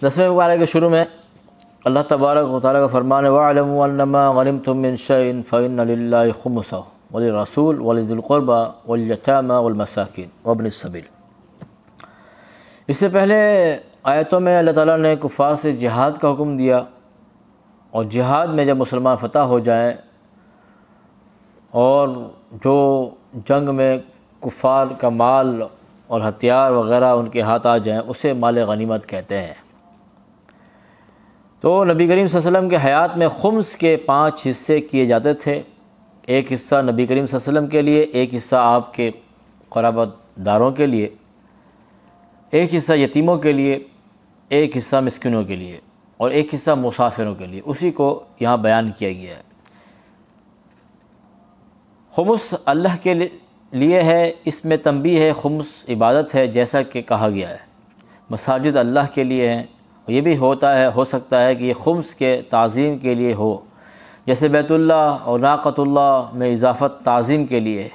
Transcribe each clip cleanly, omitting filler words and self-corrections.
10ویں پارے کے شروع میں اللہ تبارک و تعالیٰ کا فرمان ہے وَاعْلَمُوا أَنَّمَا غَنِمْتُم مِّن شَيْءٍ فَإِنَّ لِلَّهِ خُمُسَهُ وَلِلرَّسُولِ وَلِذِي الْقُرْبَى وَالْيَتَامَى وَالْمَسَاكِينِ وَابْنِ السَّبِيلِ۔ اس سے پہلے آیتوں میں اللہ تعالیٰ نے کفار سے جہاد کا حکم دیا، اور جہاد میں جب مسلمان فتح ہو جائیں اور جو جنگ میں کفار کا مال اور ہتھیار وغیرہ ان کے ہاتھ آ جائیں اسے مال غنیمت کہتے ہیں۔ تو نبی کریم صلی اللہ علیہ وسلم کے حیات میں خمس کے 5 حصے کیے جاتے تھے۔ ایک حصہ نبی کریم صلی اللہ علیہ وسلم کے لیے، ایک حصہ آپ کے قرابت داروں کے لیے، ایک حصہ یتیموں کے لیے، ایک حصہ مسکینوں کے لیے، اور ایک حصہ مسافروں کے لیے۔ اسی کو یہاں بیان کیا گیا ہے۔ خمس اللہ کے لیے ہے، اس میں تنبیہ ہے، خمس عبادت ہے جیسا کہ کہا گیا ہے۔ مساجد اللہ کے لیے ہیں، یہ بھی ہو سکتا ہے کہ یہ خمس کے تعظیم کے لیے ہو، جیسے بیت اللہ اور ناقۃ اللہ میں اضافت تعظیم کے لیے ہے۔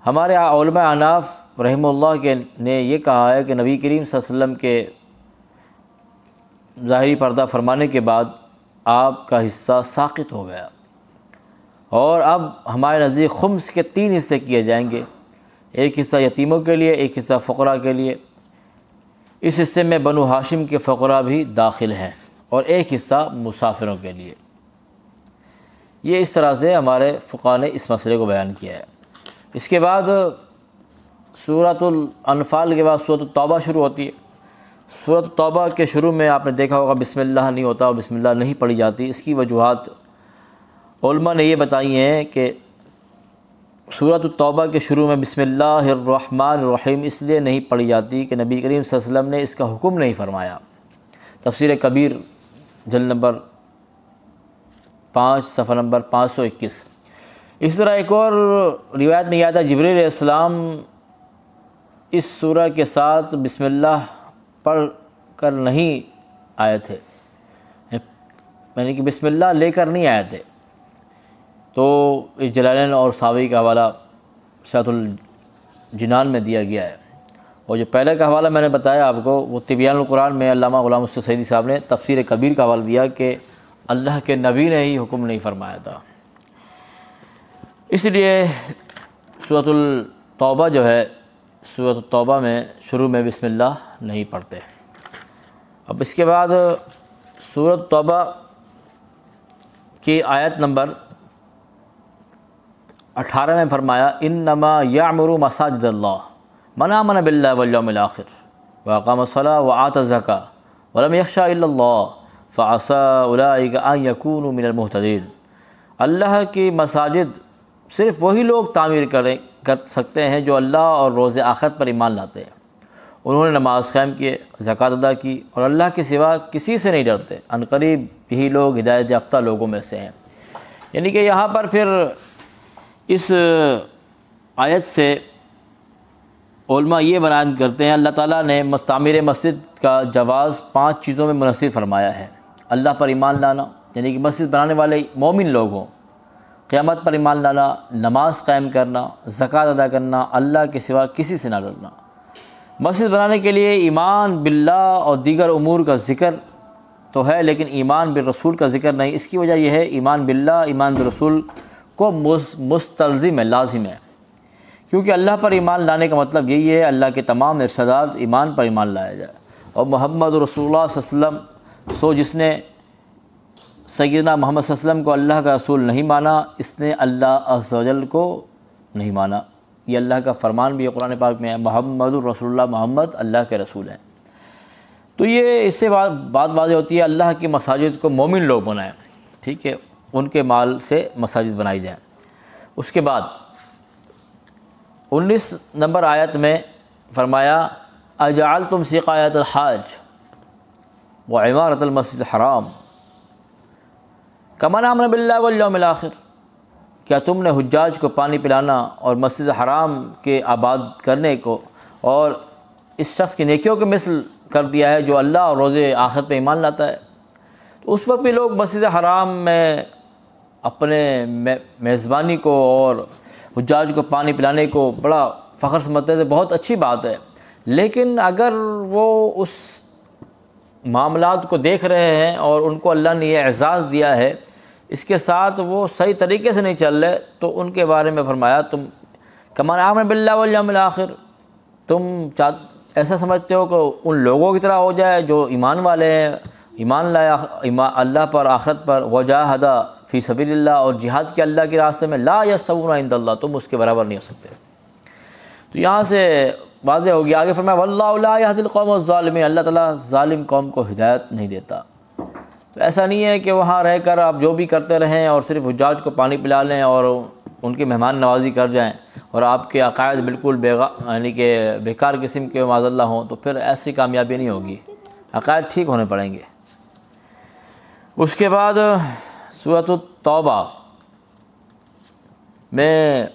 ہمارے علماء احناف رحمہ اللہ نے یہ کہا ہے کہ نبی کریم صلی اللہ علیہ وسلم کے ظاہری پردہ فرمانے کے بعد آپ کا حصہ ساقط ہو گیا، اور اب ہمارے نزدیک خمس کے 3 حصے کیے جائیں گے۔ ایک حصہ یتیموں کے لیے، ایک حصہ فقراء کے لیے، اس حصے میں بنو ہاشم کے فقراء بھی داخل ہیں، اور ایک حصہ مسافروں کے لیے۔ یہ اس طرح سے ہمارے فقہاء نے اس مسئلے کو بیان کیا ہے۔ اس کے بعد سورۃ الانفال کے بعد سورۃ التوبہ شروع ہوتی ہے۔ سورۃ التوبہ کے شروع میں آپ نے دیکھا ہوگا بسم اللہ نہیں ہوتا اور بسم اللہ نہیں پڑھی جاتی۔ اس کی وجوہات علماء نے یہ بتائی ہیں کہ سورۃ التوبہ کے شروع میں بسم اللہ الرحمن الرحیم اس لیے نہیں پڑھی جاتی کہ نبی کریم صلی اللہ علیہ وسلم نے اس کا حکم نہیں فرمایا۔ تفسیر کبیر جلد نمبر 5 صفحہ نمبر 521۔ اس طرح ایک اور روایت میں یہ آتا ہے جبریل علیہ السلام اس سورہ کے ساتھ بسم اللہ پڑھ کر نہیں آئے تھے، یعنی کہ بسم اللہ لے کر نہیں آئے تھے۔ تو اس جلالین اور ساوی کا حوالہ شاۃ الجنان میں دیا گیا ہے، اور جو پہلے کا حوالہ میں نے بتایا آپ کو وہ تبیان القرآن میں علامہ غلام حسین سعیدی صاحب نے تفسیر کبیر کا حوالہ دیا کہ اللہ کے نبی نے ہی حکم نہیں فرمایا تھا۔ اس لیے سورۃ التوبہ جو ہے، سورۃ التوبہ میں شروع میں بسم اللہ نہیں پڑھتے۔ اب اس کے بعد سورۃ التوبہ کی آیت نمبر 18 میں فرمایا انما یعمر مساجد اللہ من آمن باللہ والیوم الآخر واقام الصلاۃ وآتی الزکاۃ ولم یخشى الا اللہ فعسى اولئک ان یکونوا من المہتدین۔ اللہ کی مساجد صرف وہی لوگ تعمیر کر سکتے ہیں جو اللہ اور روز آخرت پر ایمان لاتے ہیں، انہوں نے نماز قائم کیے، زکوٰۃ ادا کی، اور اللہ کے سوا کسی سے نہیں ڈرتے، عنقریب یہی لوگ ہدایت یافتہ لوگوں میں سے ہیں۔ یعنی کہ یہاں پر پھر اس آیت سے علماء یہ بیان کرتے ہیں اللہ تعالیٰ نے تعمیر مسجد کا جواز 5 چیزوں میں منحصر فرمایا ہے۔ اللہ پر ایمان لانا، یعنی کہ مسجد بنانے والے مومن لوگ ہوں، قیامت پر ایمان لانا، نماز قائم کرنا، زکوٰۃ ادا کرنا، اللہ کے سوا کسی سے نہ ڈرنا۔ مسجد بنانے کے لیے ایمان باللہ اور دیگر امور کا ذکر تو ہے، لیکن ایمان بالرسول کا ذکر نہیں۔ اس کی وجہ یہ ہے ایمان باللہ، ایمان بالرسول کو مستلزم ہے، لازم ہے، کیونکہ اللہ پر ایمان لانے کا مطلب یہی ہے اللہ کے تمام ارشادات ایمان پر ایمان لایا جائے، اور محمد رسول اللہ صلی اللہ علیہ وسلم جس نے سیدنا محمد صلی اللہ علیہ وسلم کو اللہ کا رسول نہیں مانا، اس نے اللہ عز و جل کو نہیں مانا۔ یہ اللہ کا فرمان بھی ہے قرآن پاک میں ہے، محمد الرسول اللہ، محمد اللہ کے رسول ہیں۔ تو یہ اس سے بات واضح ہوتی ہے اللہ کی مساجد کو مومن لوگ بنائیں، ٹھیک ہے، ان کے مال سے مساجد بنائی جائیں۔ اس کے بعد 19 نمبر آیت میں فرمایا اجعلتم سقایۃ الحاج وعمارۃ المسجد الحرام کمن آمن باللہ والیوم الآخر، کیا تم نے حجاج کو پانی پلانا اور مسجد حرام کے آباد کرنے کو اور اس شخص کی نیکیوں کے مثل کر دیا ہے جو اللہ اور روز آخرت پہ ایمان لاتا ہے؟ تو اس وقت بھی لوگ مسجد حرام میں اپنے میزبانی کو اور حجاج کو پانی پلانے کو بڑا فخر سمجھتے تھے، بہت اچھی بات ہے، لیکن اگر وہ اس معاملات کو دیکھ رہے ہیں اور ان کو اللہ نے یہ اعزاز دیا ہے، اس کے ساتھ وہ صحیح طریقے سے نہیں چل رہے، تو ان کے بارے میں فرمایا تم کمان آمن باللہ والیوم الآخر، تم ایسا سمجھتے ہو کہ ان لوگوں کی طرح ہو جائے جو ایمان والے ہیں، ایمان لایا اللہ پر، آخرت پر، وجاہد فی سبیل اللہ، اور جہاد کیا اللہ کے راستے میں، لا یستوون عند اللہ، تم اس کے برابر نہیں ہو سکتے۔ تو یہاں سے واضح ہو گیا۔ آگے فرمایا واللہ لا یہدی القوم الظالمین، اللہ تعالیٰ ظالم قوم کو ہدایت نہیں دیتا۔ تو ایسا نہیں ہے کہ وہاں رہ کر آپ جو بھی کرتے رہیں اور صرف حجاج کو پانی پلا لیں اور ان کی مہمان نوازی کر جائیں اور آپ کے عقائد بالکل یعنی کہ بیکار قسم کے معاذ اللہ ہوں، تو پھر ایسی کامیابی نہیں ہوگی، عقائد ٹھیک ہونے پڑیں گے۔ اس کے بعد سورۃ التوبہ میں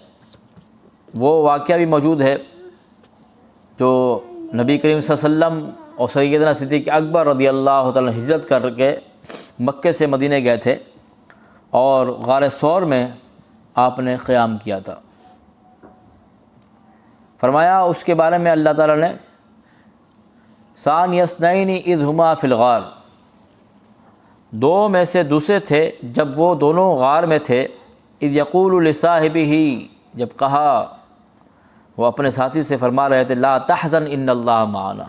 وہ واقعہ بھی موجود ہے جو نبی کریم صلی اللہ علیہ وسلم اور سیدنا صدیق اکبر رضی اللہ تعالیٰ ہجرت کر کے مکے سے مدینہ گئے تھے اور غار ثور میں آپ نے قیام کیا تھا۔ فرمایا اس کے بارے میں اللہ تعالیٰ نے ثانی اثنین اذ ہما فی الغار، دو میں سے دوسرے تھے جب وہ دونوں غار میں تھے، اذ یقول لصاحبہ، جب کہا وہ اپنے ساتھی سے فرما رہے تھے لا تحزن ان اللہ معنا،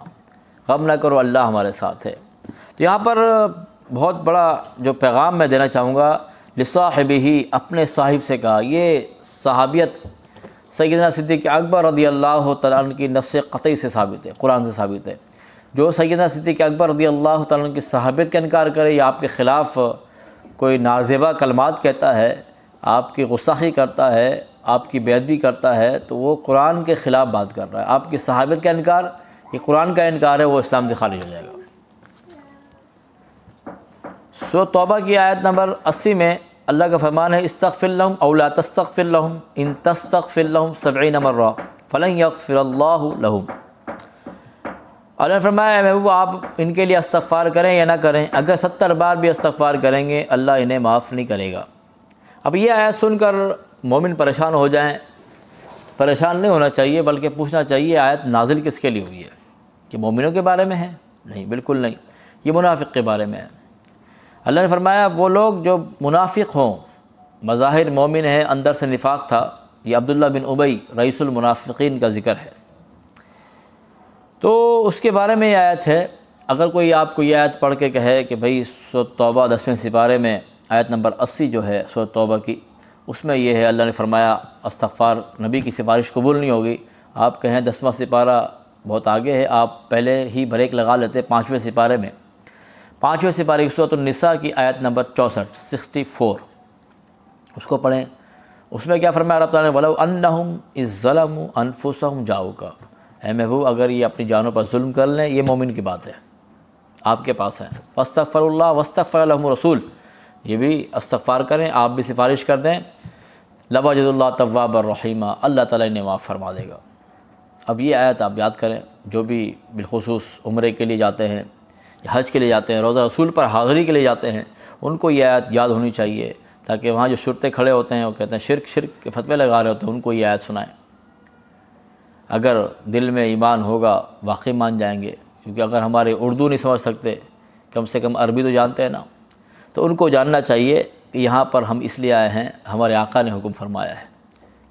غم نہ کرو اللہ ہمارے ساتھ ہے۔ تو یہاں پر بہت بڑا جو پیغام میں دینا چاہوں گا، لصاحبہ، اپنے صاحب سے کہا۔ یہ صحابیت سیدنا صدیق اکبر رضی اللہ تعالیٰ عنہ کی نفس قطعی سے ثابت ہے، قرآن سے ثابت ہے۔ جو سیدنا صدیق اکبر رضی اللہ تعالیٰ عنہ کی صحابیت کا انکار کرے یا آپ کے خلاف کوئی نازیبہ کلمات کہتا ہے، آپ کی غصاخی کرتا ہے، آپ کی بے ادبی کرتا ہے، تو وہ قرآن کے خلاف بات کر رہا ہے۔ آپ کی صحابت کا انکار یہ قرآن کا انکار ہے، وہ اسلام سے خارج ہو جائے گا۔ سورۃ توبہ کی آیت نمبر 80 میں اللہ کا فرمان ہے استغفر لهم او لا تستغفر لهم ان تستغفر لهم 70 مرہ فلن یغفر اللہ لهم۔ اللہ نے فرمایا اے محبوب آپ ان کے لیے استغفار کریں یا نہ کریں، اگر 70 بار بھی استغفار کریں گے اللہ انہیں معاف نہیں کرے گا۔ اب یہ آیت سن کر مومن پریشان ہو جائیں، پریشان نہیں ہونا چاہیے بلکہ پوچھنا چاہیے آیت نازل کس کے لیے ہوئی ہے؟ کہ مومنوں کے بارے میں ہے؟ نہیں، بالکل نہیں، یہ منافق کے بارے میں ہے۔ اللہ نے فرمایا وہ لوگ جو منافق ہوں، مظاہر مومن ہے اندر سے نفاق تھا، یہ عبداللہ بن ابی رئیس المنافقین کا ذکر ہے۔ تو اس کے بارے میں یہ آیت ہے۔ اگر کوئی آپ کو یہ آیت پڑھ کے کہے کہ بھئی سورۃ توبہ 10ویں سپارے میں آیت نمبر 80 جو ہے سورۃ توبہ کی، اس میں یہ ہے اللہ نے فرمایا استغفار نبی کی سفارش قبول نہیں ہوگی، آپ کہیں 10واں سپارہ بہت آگے ہے، آپ پہلے ہی بریک لگا لیتے 5ویں سپارے میں، 5ویں سپارے کی سورۃ النساء کی آیت نمبر 64 اس کو پڑھیں۔ اس میں کیا فرمایا رب تعالیٰ نے وَلَوْ أَنَّهُمْ إِذ ظَلَمُوا أَنفُسَهُمْ جَاءُوكَ، اے محبوب اگر یہ اپنی جانوں پر ظلم کر لیں، یہ مومن کی بات ہے، آپ کے پاس ہے، فَاسْتَغْفَرُوا اللَّهَ وَاسْتَغْفَرَ لَهُمُ الرَّسُولُ، یہ بھی استغفار کریں، آپ بھی سفارش کر دیں، لَوَجَدُوا اللَّهَ تَوَّابًا رَحِيمًا، اللہ تعالیٰ انہیں معاف فرما دے گا۔ اب یہ آیت آپ یاد کریں، جو بھی بالخصوص عمرے کے لیے جاتے ہیں، حج کے لیے جاتے ہیں، روزہ رسول پر حاضری کے لیے جاتے ہیں، ان کو یہ آیت یاد ہونی چاہیے، تاکہ وہاں جو شرطے کھڑے ہوتے ہیں وہ کہتے ہیں شرک کے فتوے لگا رہے ہوتے ہیں، ان کو یہ آیت سنائیں۔ اگر دل میں ایمان ہوگا واقعی مان جائیں گے، کیونکہ اگر ہمارے اردو نہیں سمجھ سکتے، کم سے کم عربی تو جانتے ہیں نا، تو ان کو جاننا چاہیے کہ یہاں پر ہم اس لیے آئے ہیں، ہمارے آقا نے حکم فرمایا ہے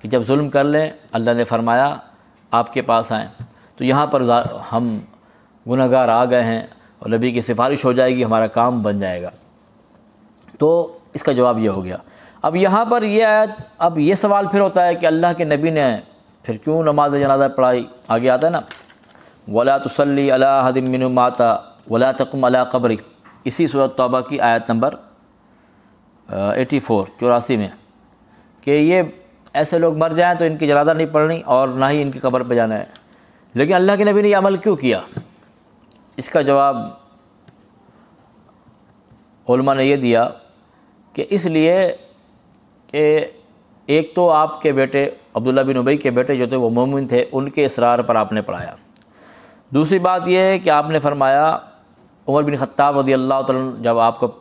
کہ جب ظلم کر لیں اللہ نے فرمایا آپ کے پاس آئیں، تو یہاں پر ہم گنہگار آ گئے ہیں اور نبی کی سفارش ہو جائے گی، ہمارا کام بن جائے گا۔ تو اس کا جواب یہ ہو گیا۔ اب یہاں پر یہ آیت، اب یہ سوال پھر ہوتا ہے کہ اللہ کے نبی نے پھر کیوں نماز جنازہ پڑھائی؟ آگے آتا ہے نا وَلَا تُصَلِّ عَلَىٰ أَحَدٍ مِّنْهُم مَّاتَ وَلَا تَقُمْ عَلَىٰ قَبْرِهِ، اسی سورۃ توبہ کی آیت نمبر 84 میں، کہ یہ ایسے لوگ مر جائیں تو ان کی جنازہ نہیں پڑھنی اور نہ ہی ان کی قبر پہ جانا ہے۔ لیکن اللہ کے نبی نے یہ عمل کیوں کیا؟ اس کا جواب علماء نے یہ دیا کہ اس لیے کہ ایک تو آپ کے بیٹے عبداللہ بن ابی کے بیٹے جو تھے وہ مومن تھے، ان کے اصرار پر آپ نے پڑھایا۔ دوسری بات یہ ہے کہ آپ نے فرمایا عمر بن خطاب رضی اللہ تعالیٰ عنہ جب آپ کو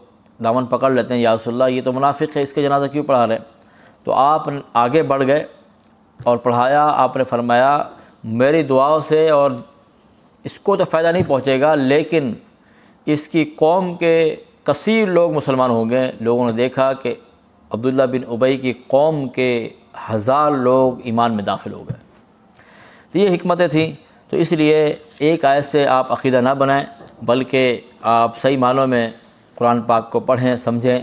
دامن پکڑ لیتے ہیں یا رسول اللہ یہ تو منافق ہے، اس کے جنازہ کیوں پڑھا رہے؟ تو آپ آگے بڑھ گئے اور پڑھایا۔ آپ نے فرمایا میری دعاؤں سے اور اس کو تو فائدہ نہیں پہنچے گا، لیکن اس کی قوم کے کثیر لوگ مسلمان ہو گئے۔ لوگوں نے دیکھا کہ عبداللہ بن ابی کی قوم کے 1000 لوگ ایمان میں داخل ہو گئے۔ تو یہ حکمتیں تھیں۔ تو اس لیے ایک آیت سے آپ عقیدہ نہ بنائیں، بلکہ آپ صحیح معنوں میں قرآن پاک کو پڑھیں، سمجھیں،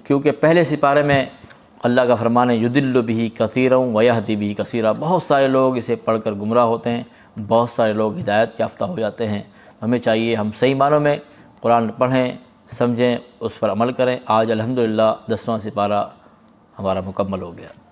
کیونکہ پہلے سپارے میں اللہ کا فرمان ہے یضل بہ کثیرا ویہدی بہ کثیرا، بہت سارے لوگ اسے پڑھ کر گمراہ ہوتے ہیں، بہت سارے لوگ ہدایت یافتہ ہو جاتے ہیں۔ ہمیں چاہیے ہم صحیح معنوں میں قرآن پڑھیں، سمجھیں، اس پر عمل کریں۔ آج الحمدللہ 10واں سپارہ ہمارا مکمل ہو گیا۔